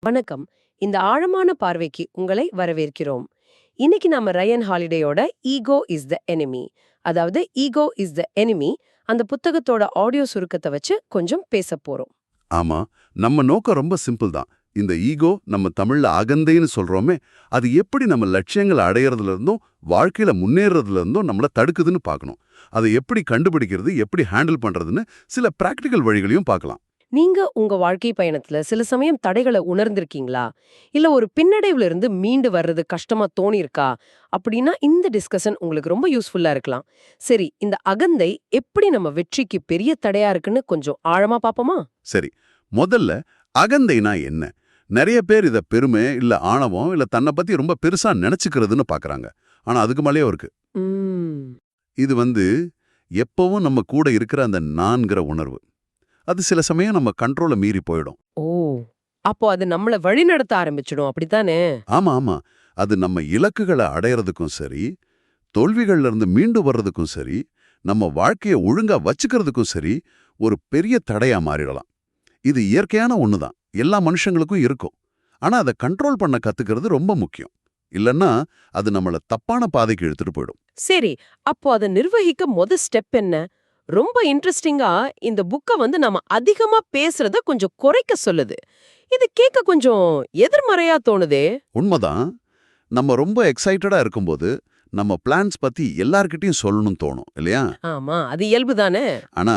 வணக்கம். இந்த ஆழமான பார்வைக்கு உங்களை வரவேற்கிறோம். இன்னைக்கு நாம ரயன் ஹாலிடேயோட ஈகோ இஸ் த எனிமி, அதாவது ஈகோ இஸ் த எனிமி அந்த புத்தகத்தோட ஆடியோ சுருக்கத்தை வச்சு கொஞ்சம் பேச போறோம். ஆமா, நம்ம நோக்கம் ரொம்ப சிம்பிள் தான். இந்த ஈகோ, நம்ம தமிழ்ல அகந்தைன்னு சொல்றோமே, அது எப்படி நம்ம லட்சியங்களை அடையறதுல இருந்தும் வாழ்க்கையில முன்னேறதுல இருந்தும் நம்மள தடுக்குதுன்னு பார்க்கணும். அதை எப்படி கண்டுபிடிக்கிறது, எப்படி ஹேண்டில் பண்றதுன்னு சில பிராக்டிக்கல் வழிகளையும் பார்க்கலாம். நீங்க உங்க வாழ்க்கை பயணத்துல சில சமயம் தடைகளை உணர்ந்திருக்கீங்களா? இல்ல ஒரு பின்னடைவுல இருந்து மீண்டு வர்றது கஷ்டமா தோணியிருக்கா? அப்படின்னா இந்த டிஸ்கஷன் உங்களுக்கு ரொம்ப யூஸ்ஃபுல்லா இருக்கலாம். சரி, இந்த அகந்தை எப்படி நம்ம வெற்றிக்கு பெரிய தடையா இருக்குன்னு கொஞ்சம் ஆழமா பாப்போமா? சரி, முதல்ல அகந்தைனா என்ன? நிறைய பேர் இத பெருமை, இல்ல ஆணவம், இல்ல தன்னை பத்தி ரொம்ப பெருசா நினைச்சுக்கிறதுன்னு பார்க்கறாங்க. ஆனா அதுக்கு மேலயே இருக்கு. ம். இது எப்பவும் நம்ம கூட இருக்கிற அந்த நான்கிற உணர்வு. அது சில சமயம் நம்ம கண்ட்ரோலை மீறி போயிடும். ஓ, அப்போ அது நம்மள வழிநடத்த ஆரம்பிச்சிடும், அப்படித்தானே? ஆமா ஆமா, அது நம்ம இலக்குகளை அடையறதுக்கும் சரி, தோல்விகள்ல இருந்து மீண்டு வர்றதுக்கும் சரி, நம்ம வாழ்க்கையை ஒழுங்கா வச்சுக்கிறதுக்கும் சரி, ஒரு பெரிய தடையா மாறிடலாம். இது இயற்கையான ஒண்ணுதான், எல்லா மனுஷங்களுக்கும் இருக்கும். ஆனா அதை கண்ட்ரோல் பண்ண கத்துக்கிறது ரொம்ப முக்கியம். இல்லன்னா அது நம்மள தப்பான பாதைக்கு எடுத்துட்டு போயிடும். சரி, அப்போ அதை நிர்வகிக்க ஸ்டெப் என்ன? ரொம்ப இன்ட்ரெஸ்டிங்கா இந்த புக்க நம்ம அதிகமா பேசுறத கொஞ்சம் குறைக்க சொல்லுது. இது கேட்க கொஞ்சம் எதிர்மறையா தோணுதே. உண்மைதான். நம்ம ரொம்ப எக்ஸைட்டடா இருக்கும்போது நம்ம பிளான்ஸ் பத்தி எல்லார்கிட்டயும் சொல்லணும்னு தோணும் இல்லையா? ஆமா, அது இயல்புதானே. ஆனா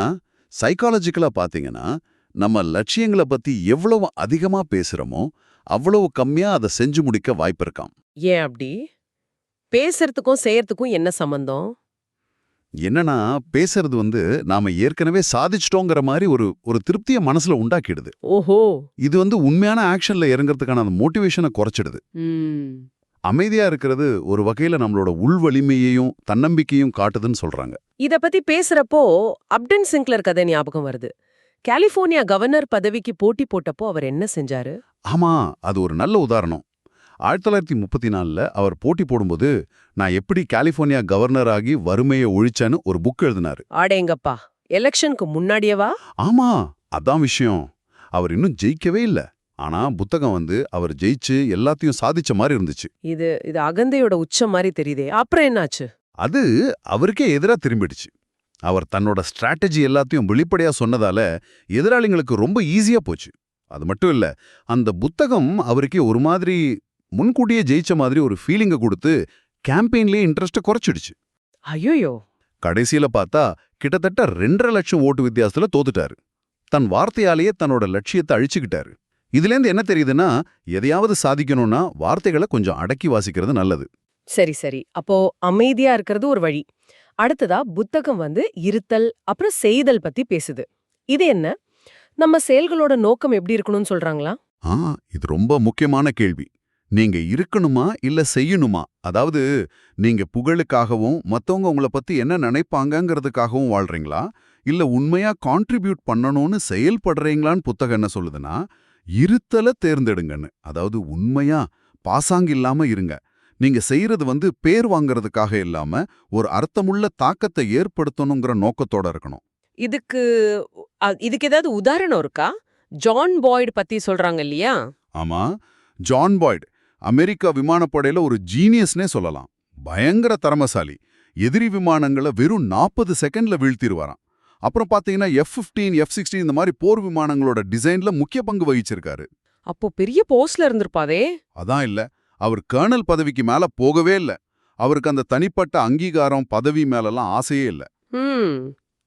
சைக்காலஜிக்கலா பாத்தீங்கன்னா, நம்ம லட்சியங்களை பத்தி எவ்வளவு அதிகமா பேசுறோமோ அவ்வளவு கம்மியா அதை செஞ்சு முடிக்க வாய்ப்பு இருக்காம். ஏன் அப்படி? பேசுறதுக்கும் செய்யறதுக்கும் என்ன சம்பந்தம்? என்னன்னா, பேசுறது நாம ஏற்கனவே சாதிச்சிட்டோங்கிற மாதிரி ஒரு ஒரு திருப்திய மனசுல உண்டாக்கிடுது. ஓஹோ. இது உண்மையான ஆக்ஷன்ல இறங்குறதுக்கான அந்த மோட்டிவேஷனை குறைச்சிடுது. ம். அமைதியா இருக்கிறது ஒரு வகையில நம்மளோட உள் வலிமையையும் தன்னம்பிக்கையும் காட்டுதுன்னு சொல்றாங்க. இத பத்தி பேசுறப்போ அப்டன் சிங்க்லர் கதை ஞாபகம் வருது. கலிபோர்னியா கவர்னர் பதவிக்கு போட்டி போட்டப்போ அவர் என்ன செஞ்சாரு? ஆமா, அது ஒரு நல்ல உதாரணம். 1934ல அவர் போட்டி போடும்போது, நான் எப்படி கலிபோர்னியா கவர்னர் ஆகி வறுமையை ஒழிச்சேன்னு ஒரு புக் எழுதினாரு. ஆடேங்கப்பா, எலெக்ஷனுக்கு முன்னாடியேவா? ஆமா, அதான் விஷயம். அவர் இன்னும் ஜெயிக்கவே இல்ல. ஆனா புத்தகம் அவர் ஜெயிச்சு எல்லாத்தையும் சாதிச்ச மாதிரி இருந்துச்சு. இது இது அகந்தையோட உச்சம் மாதிரி தெரியுதே. அப்புறம் என்னாச்சு? அது அவருக்கே எதிரா திரும்பிடுச்சு. அவர் தன்னோட ஸ்ட்ராட்டஜி எல்லாத்தையும் வெளிப்படையா சொன்னதால எதிராளிங்களுக்கு ரொம்ப ஈஸியா போச்சு. அது மட்டும் இல்ல, அந்த புத்தகம் அவருக்கே ஒரு மாதிரி முன்கூட்டியே ஜெயிச்ச மாதிரி ஒரு ஃபீலிங்க கொடுத்து கேம்பெயின்லயே இன்ட்ரெஸ்ட குறைச்சிடுச்சு. ஐயோயோ. கடைசியில பார்த்தா கிட்டத்தட்ட 2.5 லட்சம் ஓட்டு வித்தியாசத்துல தோத்துட்டாரு. தன் வார்த்தையாலேயே தன்னோட லட்சியத்தை அழிச்சுக்கிட்டாரு. இதுலேருந்து என்ன தெரியுதுன்னா, எதையாவது சாதிக்கணும்னா வார்த்தைகளை கொஞ்சம் அடக்கி வாசிக்கிறது நல்லது. சரி சரி, அப்போ அமைதியா இருக்கிறது ஒரு வழி. அடுத்ததா புத்தகம் இருத்தல் அப்புறம் செய்தல் பத்தி பேசுது. இது என்ன? நம்ம செயல்களோட நோக்கம் எப்படி இருக்கணும்னு சொல்றாங்களா? ஆ, இது ரொம்ப முக்கியமான கேள்வி. நீங்க இருக்கணுமா இல்ல செய்யணுமா? அதாவது, நீங்க புகழுக்காகவும் மத்தவங்க உங்கள பத்தி என்ன நினைப்பாங்கங்கிறதுக்காகவும் வாழ்றீங்களா, இல்ல உண்மையா கான்ட்ரிபியூட் பண்ணணும்னு செயல்படுறீங்களான்னு புத்தகம் என்ன சொல்லுதுன்னா, இருத்தல தேர்ந்தெடுங்கன்னு. அதாவது உண்மையா பாசாங்கு இல்லாம இருங்க. நீங்க செய்யறது பேர் வாங்கறதுக்காக இல்லாம ஒரு அர்த்தமுள்ள தாக்கத்தை ஏற்படுத்தணுங்கிற நோக்கத்தோட இருக்கணும். இதுக்கு இதுக்கு ஏதாவது உதாரணம் இருக்கா? ஜான் பாய்டு பத்தி சொல்றாங்க இல்லையா? ஆமா, ஜான் பாய்டு அமெரிக்கா விமானப்படையில ஒரு ஜீனியஸ்னே சொல்லலாம். பயங்கர திறமசாலி. எதிரி விமானங்களை வெறும் 40 செகண்ட்ல வீழ்த்திடுவாராம். அப்புறம் பாத்தீங்கன்னா F-15, F-16 இந்த மாதிரி போர் விமானங்களோட டிசைன்ல முக்கிய பங்கு வகிச்சிருக்காரு. அப்போ பெரிய போஸ்ட்ல இருந்திருப்பாதே. அதான் இல்ல, அவர் கர்னல் பதவிக்கு மேல போகவே இல்ல. அவருக்கு அந்த தனிப்பட்ட அங்கீகாரம் பதவி மேலலாம் ஆசையே இல்ல.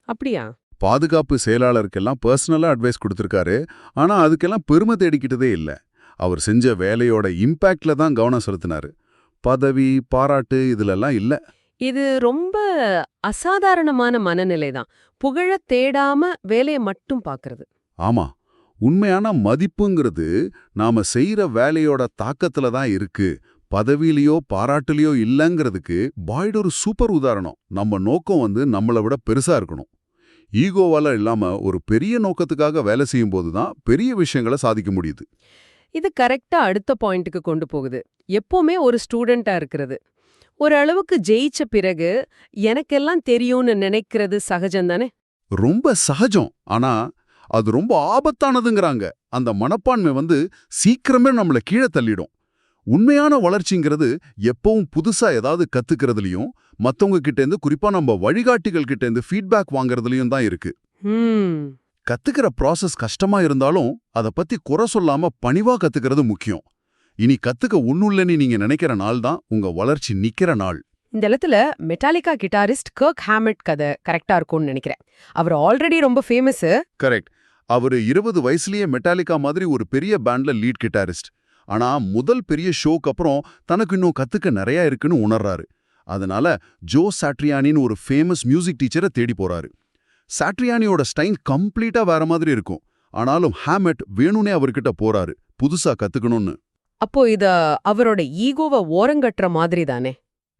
அப்படியா? பாதுகாப்பு செயலாளருக்கெல்லாம் பர்சனலா அட்வைஸ் கொடுத்திருக்காரு. ஆனா அதுக்கெல்லாம் பெருமை தேடிக்கிட்டதே இல்ல. அவர் செஞ்ச வேலையோட இம்பாக்ட்ல தான் கவனம் செலுத்தினாரு. பதவி, பாராட்டு இதுலெல்லாம் இல்ல. இது ரொம்ப அசாதாரணமான மனநிலை தான். புகழ தேடாம வேலையை மட்டும் பாக்குறது. ஆமா, உண்மையான மதிப்புங்கிறது நாம செய்யற வேலையோட தாக்கத்துல தான் இருக்கு, பதவியிலையோ பாராட்டுலையோ இல்லங்கிறதுக்கு பாய்டு ஒரு சூப்பர் உதாரணம். நம்ம நோக்கம் நம்மளை விட பெருசா இருக்கணும். ஈகோவால இல்லாம ஒரு பெரிய நோக்கத்துக்காக வேலை செய்யும் போதுதான் பெரிய விஷயங்களை சாதிக்க முடியுது. இது கரெக்டா அடுத்த பாயிண்ட்டுக்கு கொண்டு போகுது. எப்பவுமே ஒரு ஸ்டூடெண்டா இருக்கிறது. ஒரு அளவுக்கு ஜெயிச்ச பிறகு எனக்கெல்லாம் தெரியும்னு நினைக்கிறது சகஜம் தானே? ரொம்ப சகஜம். ஆனா அது ரொம்ப ஆபத்தானதுங்கிறாங்க. அந்த மனப்பான்மை சீக்கிரமே நம்மள கீழே தள்ளிடும். உண்மையான வளர்ச்சிங்கிறது எப்பவும் புதுசா ஏதாவது கத்துக்கிறதுலயும், மத்தவங்க கிட்ட இருந்து, குறிப்பா நம்ம வழிகாட்டிகள் கிட்ட இருந்து ஃபீட்பேக் வாங்குறதுலயும் தான் இருக்கு. ம் கத்துக்கிற ப்ராசஸ் கஷ்டமா இருந்தாலும் அத பத்தி குறை சொல்லாம பணிவா கத்துக்கிறது முக்கியம். இனி கத்துக்க ஒண்ணுல்லன்னு நீங்க நினைக்கிற நாள் தான் உங்க வளர்ச்சி நிக்கிற நாள். இந்த இடத்துல மெட்டாலிகா கிட்டாரிஸ்ட் கர்க் ஹேமிட் கதை கரெக்டா இருக்கும்னு நினைக்கிறேன். அவர் ஆல்ரெடி ரொம்ப ஃபேமஸ். கரெக்ட். அவரு 20 வயசுலயே மெட்டாலிகா மாதிரி ஒரு பெரிய பேண்ட்ல லீட் கிட்டாரிஸ்ட். ஆனா முதல் பெரிய ஷோக்கு அப்புறம் தனக்கு இன்னும் கத்துக்க நிறைய இருக்குன்னு உணர்றாரு. அதனால ஜோ சாட்ரியானின்னு ஒரு ஃபேமஸ் மியூசிக் டீச்சரை தேடி போறாரு. சாட்ரியானியோட ஸ்டைல் கம்ப்ளீட்டா வேற மாதிரி இருக்கும். ஆனாலும் ஹேமெட் வேணும்னே அவர்கிட்ட போறாரு, புதுசா கத்துக்கணும்னு. அப்போ இத அவரோட ஈகோவை ஓரங்கட்டுற மாதிரி தானே?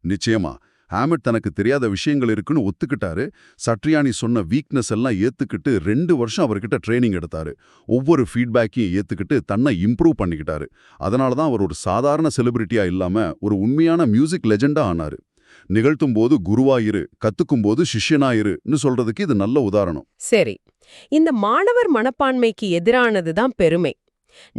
நிச்சயமா. ஹேமெட் தனக்கு தெரியாத விஷயங்கள் இருக்குன்னு ஒத்துக்கிட்டாரு. சட்ரியானி சொன்ன வீக்னஸ் எல்லாம் ஏத்துக்கிட்டு 2 வருஷம் அவர்கிட்ட ட்ரைனிங் எடுத்தாரு. ஒவ்வொரு ஃபீட்பேக்கையும் ஏத்துக்கிட்டு தன்னை இம்ப்ரூவ் பண்ணிக்கிட்டாரு. அதனால தான் அவர் ஒரு சாதாரண செலிபிரிட்டியா இல்லாம ஒரு உண்மையான மியூசிக் லெஜெண்டா ஆனாரு. நிகழ்த்தும் போது குருவாயிரு, கத்துக்கும் போது சிஷ்யனாயிருன்னு சொல்றதுக்கு இது நல்ல உதாரணம். சரி, இந்த மாணவர் மனப்பான்மைக்கு எதிரானது தான் பெருமை.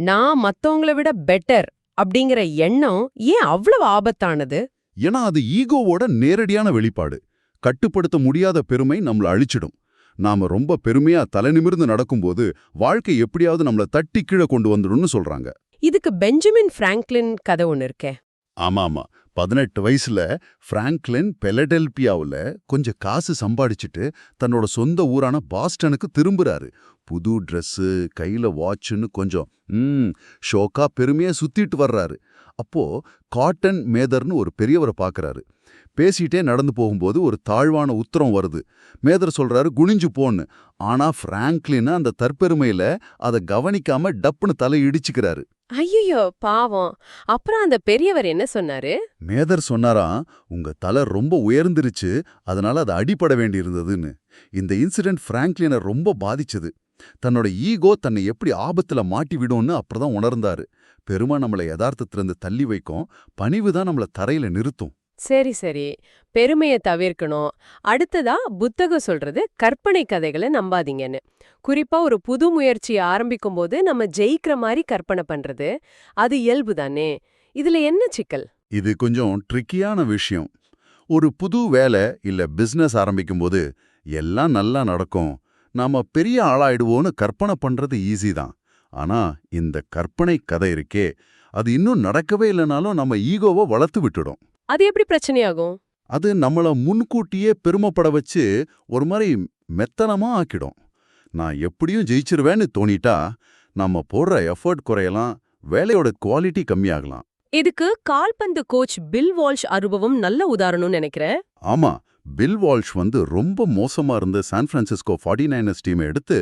நான் மத்தவங்கள விட பெட்டர் அப்படிங்கிற எண்ணம் ஏன் அவ்வளவு ஆபத்தானது? ஏன்னா அது ஈகோவோட நேரடியான வெளிப்பாடு. கட்டுப்படுத்த முடியாத பெருமை நம்மள அழிச்சிடும். நாம ரொம்ப பெருமையா தலைநிமிர்ந்து நடக்கும்போது வாழ்க்கை எப்படியாவது நம்மள தட்டி கீழே கொண்டு வந்துடும்னு சொல்றாங்க. இதுக்கு பெஞ்சமின் பிராங்க்லின் கதை ஒன்னு இருக்கே. ஆமாமா. 18 வயசுல பிராங்க்லின் பெலடெல்பியாவுல கொஞ்சம் காசு சம்பாடிச்சிட்டு தன்னோட சொந்த ஊரான பாஸ்டனுக்கு திரும்புறாரு. புது ட்ரெஸ்ஸு, கையில வாட்சுன்னு கொஞ்சம் ஷோக்கா பெருமையா சுத்திட்டு வர்றாரு. அப்போ காட்டன் மேதர்னு ஒரு பெரியவரை பார்க்கறாரு. பேசிட்டே நடந்து போகும்போது ஒரு தாழ்வான உத்தரம் வருது. மேதர் சொல்றாரு குனிஞ்சு போன்னு. ஆனா பிராங்க்லின் அந்த தற்பெருமையில அதை கவனிக்காம டப்புன்னு தலை இடிச்சுக்கிறாரு. ஐயோ பாவம். அப்புறம் அந்த பெரியவர் என்ன சொன்னாரு? மேதர் சொன்னாராம், உங்க தலை ரொம்ப உயர்ந்துருச்சு, அதனால அது அடிபட வேண்டியிருந்ததுன்னு. இந்த இன்சிடென்ட் பிராங்க்லினை ரொம்ப பாதிச்சது. தன்னோட ஈகோ தன்னை எப்படி ஆபத்துல மாட்டி விடும்னு அப்புறதான் உணர்ந்தாரு. பெருமை நம்மளை யதார்த்தத்திலிருந்து தள்ளி வைக்கும், பணிவு தான் நம்மள தரையில நிறுத்தும். சரி சரி, பெருமையை தவிர்க்கணும். அடுத்ததா புத்தகம் சொல்றது கற்பனை கதைகளை நம்பாதீங்கன்னு. குறிப்பா ஒரு புது முயற்சியை ஆரம்பிக்கும் போது நம்ம ஜெயிக்கிற மாதிரி கற்பனை பண்றது அது இயல்பு தானே. இதுல என்ன சிக்கல்? இது கொஞ்சம் ட்ரிக்கியான விஷயம். ஒரு புது வேலை இல்ல பிசினஸ் ஆரம்பிக்கும்போது எல்லாம் நல்லா நடக்கும், நாம பெரிய ஆளாயிடுவோன்னு கற்பனை பண்றது ஈஸி தான். ஆனா இந்த கற்பனை கதை இருக்கே, அது இன்னும் நடக்கவே இல்லைனாலும் நம்ம ஈகோவை வளர்த்து விட்டுடும். அது எப்படி பிரச்சனையாகும்? அது நம்மள முன்கூட்டியே பெருமைப்பட வச்சு ஒரு மாதிரி மெத்தனமா ஆக்கிடும். நான் எப்படியும் ஜெயிச்சிருவேன்னு தோணிட்டா நம்ம போடுற எஃபர்ட் குறையலாம், வேலையோட குவாலிட்டி கம்மியாகலாம். இதுக்கு கால்பந்து கோச் பில் வால்ஷ் அனுபவம் நல்ல உதாரணம்னு நினைக்கிறேன். ஆமா, பில் வால்ஷ் ரொம்ப மோசமா இருந்த சான் பிரான்சிஸ்கோ 49ers டீமை எடுத்து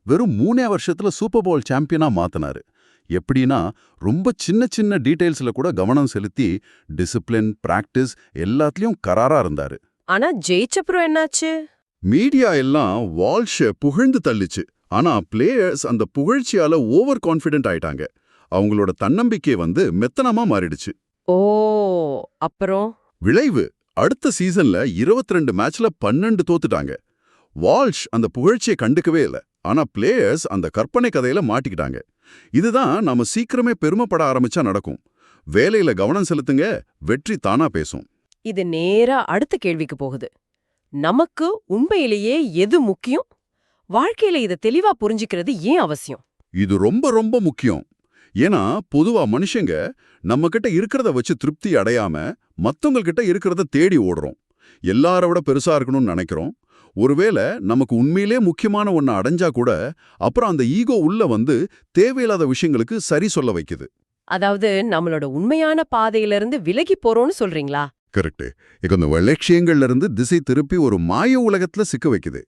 வெறும் 3 வருஷத்துல சூப்பர் பவுல் சாம்பியனா மாத்தினாரு. எப்படின்னா ரொம்ப சின்ன சின்ன டீடைல்ஸ்ல கூட கவனம் செலுத்தி டிசிப்ளின், பிராக்டிஸ் எல்லாத்துலயும் கராரா இருந்தாரு. ஆனா ஜெயிச்சப்புறம் என்னாச்சு? மீடியா எல்லாம் வால்ஷ புகழ்ந்து தள்ளிச்சு. ஆனா பிளேயர்ஸ் அந்த புகழ்ச்சியால ஓவர் கான்ஃபிடென்ட் ஆயிட்டாங்க. அவங்களோட தன்னம்பிக்கை மெத்தனமா மாறிடுச்சு. ஓ, அப்புறம் விளைவு அடுத்த சீசன்ல 22 மேட்ச்ல 12 தோத்துட்டாங்க. வால்ஷ் அந்த புகழ்ச்சியை கண்டுக்கவே இல்ல. ஆனா பிளேயர்ஸ் அந்த கற்பனை கதையில மாட்டிக்கிட்டாங்க. இதுதான் நாம சீக்கிரமே பெருமைப்பட ஆரம்பிச்சா நடக்கும். வேலையில கவனம் செலுத்துங்க, வெற்றி தானா பேசும். இது நேரா அடுத்த கேள்விக்கு போகுது. நமக்கு உண்மையிலேயே எது முக்கியம்? வாழ்க்கையில இத தெளிவா புரிஞ்சுக்கிறது ஏன் அவசியம்? இது ரொம்ப ரொம்ப முக்கியம். ஏன்னா பொதுவா மனுஷங்க நம்ம கிட்ட இருக்கிறத வச்சு திருப்தி அடையாம மத்தவங்க கிட்ட இருக்கிறத தேடி ஓடுறோம். எல்லார விட பெருசா இருக்கணும்னு நினைக்கிறோம். ஒருவேளை நமக்கு உண்மையிலே முக்கியமான ஒன்ன அடைஞ்சா கூட அப்புறம் அந்த ஈகோ உள்ள தேவையில்லாத விஷயங்களுக்கு சரி சொல்ல வைக்குது. அதாவது நம்மளோட உண்மையான பாதையிலிருந்து விலகி போறோம்னு சொல்றீங்களா? கரெக்ட். இந்த லட்சியங்கள்ல இருந்து திசை திருப்பி ஒரு மாய உலகத்துல சிக்க வைக்குது.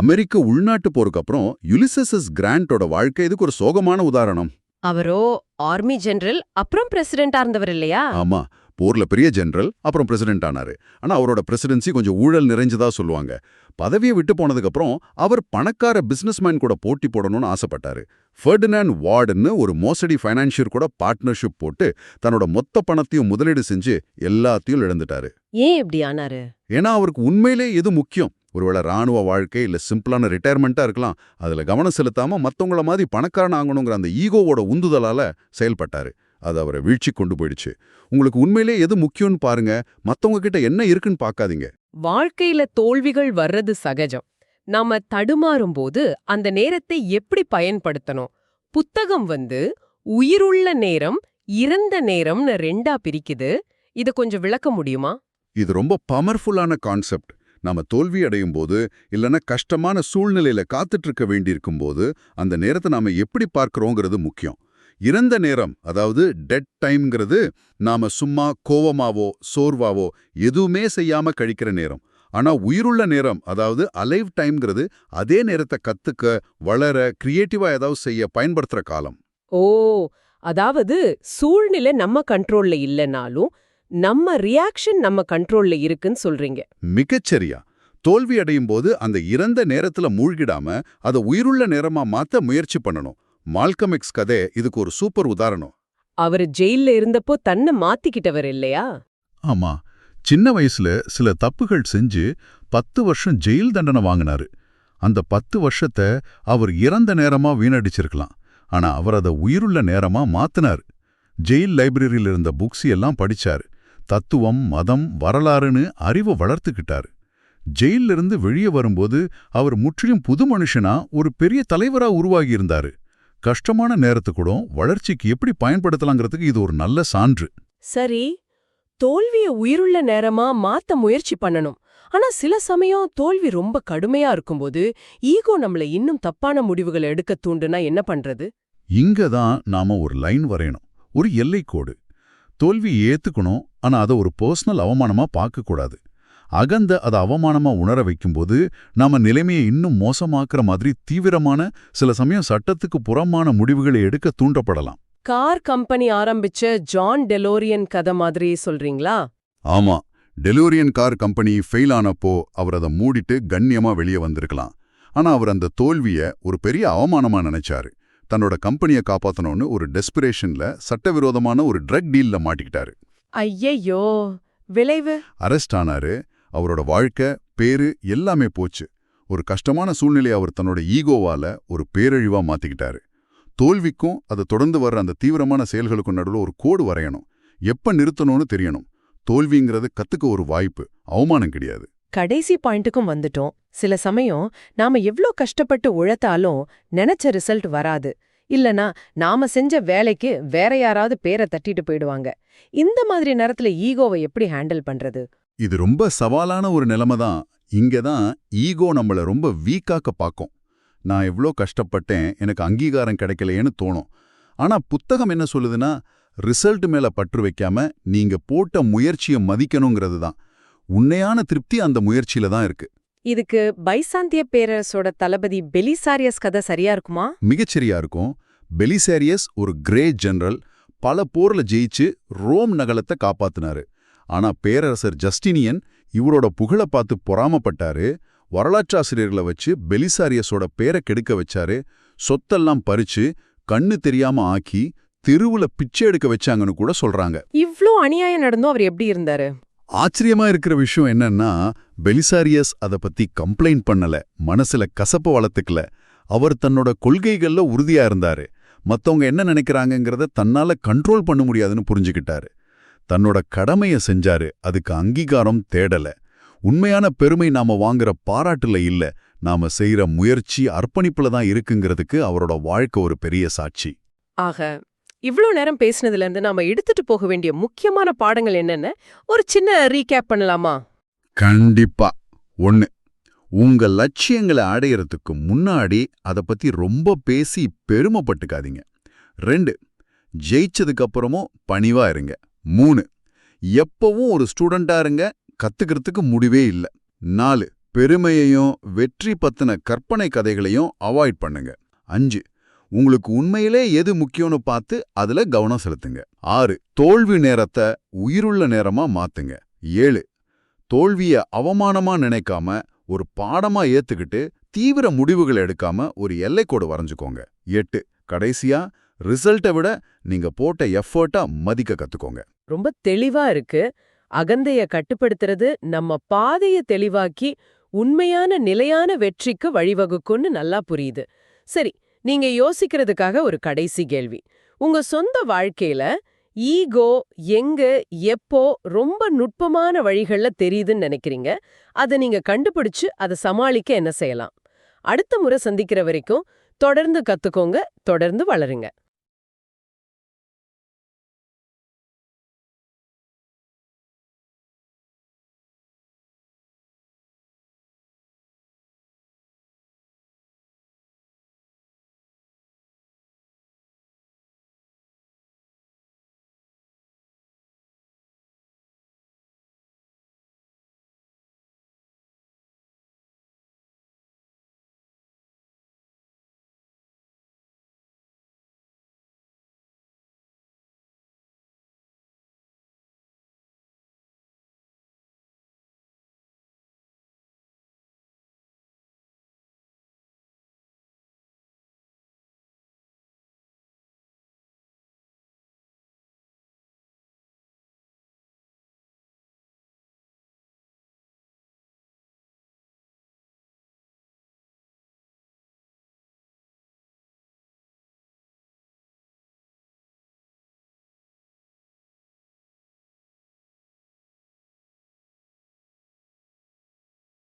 அமெரிக்க உள்நாட்டு போருக்கு அப்புறம் யுலிசஸ் கிராண்டோட வாழ்க்கை இதுக்கு ஒரு சோகமான உதாரணம். அவரோ ஆர்மி ஜெனரல் அப்புறம் பிரசிடென்டா இருந்தவர் இல்லையா? ஆமா, போர்ல பெரிய ஜெனரல், அப்புறம் பிரசிடென்ட் ஆனாரு. ஆனா அவரோட பிரசிடென்சி கொஞ்சம் ஊழல் நிறைஞ்சதா சொல்லுவாங்க. பதவியை விட்டு போனதுக்கு அப்புறம் அவர் பணக்கார பிசினஸ்மேன் கூட போட்டி போடணும்னு ஆசைப்பட்டாரு. ஃபெர்டினாண்ட் வார்டுன்னு ஒரு மோசடி ஃபைனான்சியர் கூட பார்ட்னர்ஷிப் போட்டு தன்னோட மொத்த பணத்தையும் முதலீடு செஞ்சு எல்லாத்தையும் இழந்துட்டாரு. ஏன் இப்படி ஆனாரு? ஏன்னா அவருக்கு உண்மையிலே எது முக்கியம், ஒருவேளை ராணுவ வாழ்க்கை இல்ல சிம்பிளான ரிட்டையர்மெண்ட்டா இருக்கலாம். அதுல கவனம் செலுத்தாம மத்தவங்கள மாதிரி பணக்காரன் ஆகணுங்கிற அந்த ஈகோவோட உந்துதலால செயல்பட்டாரு. அது அவரை வீழ்ச்சி கொண்டு போயிடுச்சு. உங்களுக்கு உண்மையிலே எது முக்கியம்னு பாருங்க. மத்தவங்க கிட்ட என்ன இருக்குன்னு பார்க்காதீங்க. வாழ்க்கையில தோல்விகள் வர்றது சகஜம். நாம தடுமாறும்போது அந்த நேரத்தை எப்படி பயன்படுத்தணும்? புத்தகம் உயிருள்ள நேரம், இறந்த நேரம்னு ரெண்டா பிரிக்குது. இத கொஞ்சம் விளக்க முடியுமா? இது ரொம்ப பவர்ஃபுல்லான கான்செப்ட். நாம தோல்வி அடையும் போது இல்லைன்னா கஷ்டமான சூழ்நிலையில காத்துட்டு இருக்க வேண்டியிருக்கும் போது அந்த நேரத்தை நாம எப்படி பார்க்கறோங்கிறது முக்கியம். இறந்த நேரம், அதாவது டெட் டைம்ங்கிறது நாம சும்மா கோவமாவோ சோர்வாவோ எதுவுமே செய்யாம கழிக்கிற நேரம். ஆனா உயிருள்ள நேரம், அதாவது அலைவ் டைம்ங்கிறது அதே நேரத்தை கத்துக்க, வளர, கிரியேட்டிவா ஏதாவது செய்ய பயன்படுத்துற காலம். ஓ, அதாவது சூழ்நிலை நம்ம கண்ட்ரோல்ல இல்லனாலும் நம்ம ரியாக்ஷன் நம்ம கண்ட்ரோல்ல இருக்குன்னு சொல்றீங்க. மிகச்சரியா. தோல்வி அடையும் போது அந்த இறந்த நேரத்துல மூழ்கிடாம அதை உயிருள்ள நேரமா மாத்த முயற்சி பண்ணணும். மால்கம் எக்ஸ் கதை இதுக்கு ஒரு சூப்பர் உதாரணம். அவரு ஜெயில்ல இருந்தப்போ தன்னை மாத்திக்கிட்டவர் இல்லையா? ஆமா, சின்ன வயசுல சில தப்புகள் செஞ்சு 10 வருஷம் ஜெயில் தண்டனை வாங்கினாரு. அந்த 10 வருஷத்தை அவர் இறந்த நேரமா வீணடிச்சிருக்கலாம். ஆனா அவர் அதை உயிருள்ள நேரமா மாத்தினார். ஜெயில் லைப்ரரியில் இருந்த புக்ஸ் எல்லாம் படிச்சாரு. தத்துவம், மதம், வரலாறுன்னு அறிவை வளர்த்துக்கிட்டாரு. ஜெயிலிருந்து வெளியே வரும்போது அவர் முற்றிலும் புது மனுஷனா ஒரு பெரிய தலைவரா உருவாகியிருந்தாரு. கஷ்டமான நேரத்துக்கூட வளர்ச்சிக்கு எப்படி பயன்படுத்தலாங்கிறதுக்கு இது ஒரு நல்ல சான்று. சரி, தோல்விய உயிருள்ள நேரமா மாத்த முயற்சி பண்ணணும். ஆனா சில சமயம் தோல்வி ரொம்ப கடுமையா இருக்கும்போது ஈகோ நம்மள இன்னும் தப்பான முடிவுகளை எடுக்க தூண்டுனா என்ன பண்றது? இங்க தான் நாம ஒரு லைன் வரையணும், ஒரு எல்லைக்கோடு. தோல்வி ஏத்துக்கணும், ஆனா அதை ஒரு பர்சனல் அவமானமா பார்க்கக்கூடாது. அகந்த அதை அவமானமா உணர வைக்கும்போது நாம நிலைமையை இன்னும் மோசமாக்குற மாதிரி தீவிரமான, சில சமயம் சட்டத்துக்கு புறமான முடிவுகளை எடுக்க தூண்டப்படலாம். கார் கம்பெனி ஆரம்பிச்ச ஜான் டெலோரியன் கதை மாதிரி சொல்றீங்களா? ஆமா, டெலோரியன் கார் கம்பெனி ஃபெயில் ஆனப்போ அவர் அதை மூடிட்டு கண்ணியமா வெளியே வந்திருக்கலாம். ஆனா அவர் அந்த தோல்விய ஒரு பெரிய அவமானமா நினைச்சாரு. தன்னோட கம்பெனியை காப்பாத்தணும்னு ஒரு டெஸ்பிரேஷன்ல சட்டவிரோதமான ஒரு ட்ரக் டீல்ல மாட்டிக்கிட்டாரு. ஐயையோ, விளைவு? அரெஸ்ட் ஆனாரு. அவரோட வாழ்க்கை, பேரு எல்லாமே போச்சு. ஒரு கஷ்டமான சூழ்நிலையை அவர் தன்னோட ஈகோவால ஒரு பேரழிவா மாத்திக்கிட்டாரு. தோல்விக்கும் அதை தொடர்ந்து வர்ற அந்த தீவிரமான செயல்களுக்கும் நடுவில் ஒரு கோடு வரையணும். எப்ப நிறுத்தணும்னு தெரியணும். தோல்விங்கிறது கத்துக்க ஒரு வாய்ப்பு, அவமானம் கிடையாது. கடைசி பாயிண்ட்டுக்கும் வந்துட்டோம். சில சமயம் நாம எவ்ளோ கஷ்டப்பட்டு உழைத்தாலும் நினைச்ச ரிசல்ட் வராது. இல்லனா நாம செஞ்ச வேலைக்கு வேற யாராவது பேரை தட்டிட்டு போயிடுவாங்க. இந்த மாதிரி நேரத்துல ஈகோவை எப்படி ஹேண்டில் பண்றது? இது ரொம்ப சவாலான ஒரு நிலைமை தான். இங்க தான் ஈகோ நம்மள ரொம்ப வீக்காக்க பார்க்கும். நான் எவ்ளோ கஷ்டப்பட்டேன், எனக்கு அங்கீகாரம் கிடைக்கலையேன்னு தோணும். ஆனா புத்தகம் என்ன சொல்லுதுன்னா, ரிசல்ட் மேல பற்று வைக்காம நீங்க போட்ட முயற்சியை மதிக்கணுங்கிறது தான். உண்மையான திருப்தி அந்த முயற்சியில தான் இருக்கு. இதுக்கு பைசாந்திய பேரரசோட தளபதி பெலிசாரியஸ் கதை சரியா இருக்குமா? மிகச்சரியா இருக்கும். பெலிசாரியஸ் ஒரு கிரே ஜெனரல். பல போர்ல ஜெயிச்சு ரோம் நகரத்தை காப்பாத்தினாரு. ஆனா பேரரசர் ஜஸ்டினியன் இவரோட புகழை பார்த்து பொறாமப்பட்டாரு. வரலாற்றாசிரியர்களை வச்சு பெலிசாரியஸோட பேரை கெடுக்க வச்சாரு. சொத்தெல்லாம் பறிச்சு கண்ணு தெரியாம ஆக்கி தெருவுல பிச்சை எடுக்க வச்சாங்கன்னு கூட சொல்றாங்க. இவ்ளோ அநியாயம் நடந்தும் அவர் எப்படி இருந்தாரு? ஆச்சரியமா இருக்கிற விஷயம் என்னன்னா, பெலிசாரியஸ் அதை பத்தி கம்ப்ளைண்ட் பண்ணல, மனசுல கசப்பு வளர்த்துக்கல. அவர் தன்னோட கொள்கைகள்ல உறுதியா இருந்தாரு. மத்தவங்க என்ன நினைக்கிறாங்கங்கிறத தன்னால கண்ட்ரோல் பண்ண முடியாதுன்னு புரிஞ்சுக்கிட்டாரு. தன்னோட கடமையை செஞ்சாரு. அதுக்கு அங்கீகாரம் தேடல. உண்மையான பெருமை நாம வாங்குற பாராட்டுல இல்ல, நாம செய்யற முயற்சி அர்ப்பணிப்புல தான் இருக்குங்கிறதுக்கு அவரோட வாழ்க்கை ஒரு பெரிய சாட்சி. ஆக இவ்ளோ நேரம் பேசினதுல இருந்து நாம எடுத்துட்டு போக வேண்டிய முக்கியமான பாடங்கள் என்னன்னு ஒரு சின்ன ரீகேப் பண்ணலாமா? கண்டிப்பா. 1. உங்க லட்சியங்களை அடையறதுக்கு முன்னாடி அதை பத்தி ரொம்ப பேசி பெருமைப்பட்டுக்காதீங்க. 2. ஜெயிச்சதுக்கு அப்புறமும் பணிவா இருங்க. 3. எப்பவும் ஒரு ஸ்டூடெண்டா இருங்க, கத்துக்கிறதுக்கு முடிவே இல்ல. 4. பெருமையையும் வெற்றி பத்தின கற்பனை கதைகளையும் அவாய்ட் பண்ணுங்க. 5. உங்களுக்கு உண்மையிலே எது முக்கியம்னு பார்த்து அதுல கவனம் செலுத்துங்க. 6. தோல்வி நேரத்தை உயிருள்ள நேரமா மாத்துங்க. 7. தோல்விய அவமானமா நினைக்காம ஒரு பாடமா ஏத்துக்கிட்டு தீவிர முடிவுகள் எடுக்காம ஒரு எல்லைக்கோடு வரைஞ்சுக்கோங்க. 8. கடைசியா ரிசல்ட்டை விட நீங்க போட்ட எஃபர்ட்டா மதிக்க கத்துக்கோங்க. ரொம்ப தெளிவா இருக்கு. அகந்தைய கட்டுப்படுத்துறது நம்ம பாதைய தெளிவாக்கி உண்மையான நிலையான வெற்றிக்கு வழிவகுக்கும்னு நல்லா புரியுது. சரி, நீங்க யோசிக்கிறதுக்காக ஒரு கடைசி கேள்வி. உங்க சொந்த வாழ்க்கையில ஈகோ எங்க, எப்போ ரொம்ப நுட்பமான வழிகள்ல தெரியுதுன்னு நினைக்கிறீங்க? அத நீங்க கண்டுபிடிச்சு அத சமாளிக்க என்ன செய்யலாம்? அடுத்த முறை சந்திக்கிற வரைக்கும் தொடர்ந்து கத்துக்கோங்க, தொடர்ந்து வளருங்க.